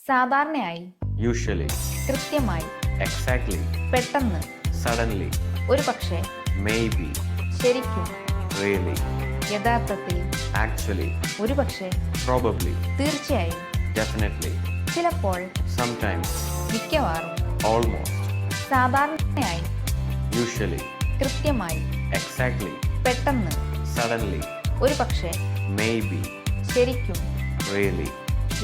സാധാരണയായി, usually, കൃത്യമായി, exactly, പെട്ടെന്ന്, suddenly, ഒരുപക്ഷേ, maybe, ശരിക്കും, really, യഥാർത്ഥത്തിൽ, actually, ഒരുപക്ഷേ, probably, തീർച്ചയായും, definitely, ചിലപ്പോൾ, sometimes, മിക്കവാറും, almost, സാധാരണയായി, usually, കൃത്യമായി, exactly, പെട്ടെന്ന്, suddenly, ഒരുപക്ഷേ, maybe, ശരിക്കും, really,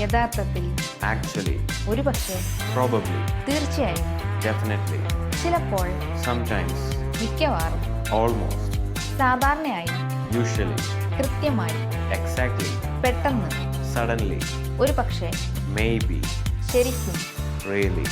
യഥാർത്ഥത്തിൽ, actually, ഒരുപക്ഷേ, probably, തീർച്ചയായും, definitely, ചിലപ്പോൾ, sometimes, മിക്കവാറും, almost, സാധാരണയായി, usually, കൃത്യമായി, exactly, പെട്ടെന്ന്, suddenly, ഒരുപക്ഷേ, maybe, ശരിക്കും, really,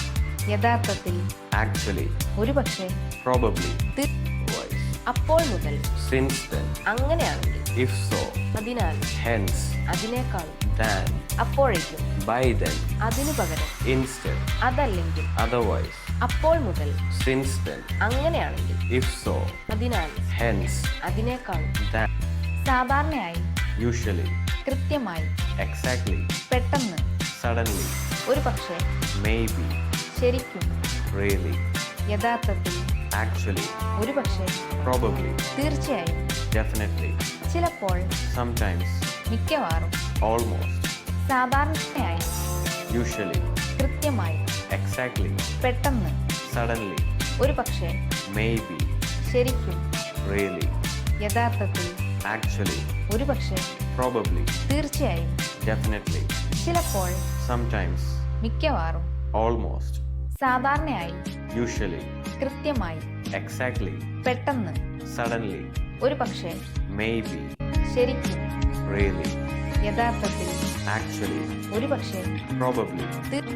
യഥാർത്ഥത്തിൽ, actually, ഒരുപക്ഷേ, probably, തീർ- voice, അപ്പോൾ മുതൽ, since then, അങ്ങനെയാണെങ്കിൽ, if so, അതിനാൽ, hence, അതിനേക്കാൾ, than, അപ്പോഴേക്കും, by then, അതിനു പകരം, instead, അതല്ലെങ്കിൽ, otherwise, അപ്പോൾ മുതൽ, since then, അങ്ങനെയാണെങ്കിൽ, if so, അതിനാൽ, hence, അതിനേക്കാൾ, than, സാധാരണയായി, usually, കൃത്യമായി, exactly, പെട്ടെന്ന്, suddenly, ഒരുപക്ഷേ, maybe, ശരിക്കും, really, യഥാർത്ഥത്തിൽ, actually, ഒരുപക്ഷേ, probably, തീർച്ചയായും, definitely, ചിലപ്പോൾ, sometimes, മിക്കവാറും, almost, സാധാരണയായി, usually, കൃത്യമായി, exactly, പെട്ടെന്ന്, suddenly, ഒരുപക്ഷേ, maybe, ശരിക്കും, really, യഥാർത്ഥത്തിൽ, actually, ഒരുപക്ഷേ, probably, തീർച്ചയായും, definitely, ചിലപ്പോൾ, sometimes, മിക്കവാറും, almost, സാധാരണയായി, usually, കൃത്യമായി, exactly, പെട്ടെന്ന്, suddenly, ഒരുപക്ഷേ, maybe, ശരിക്കും, really, യഥാർത്ഥത്തിൽ, actually, ഒരുപക്ഷേ, probably, തീർ-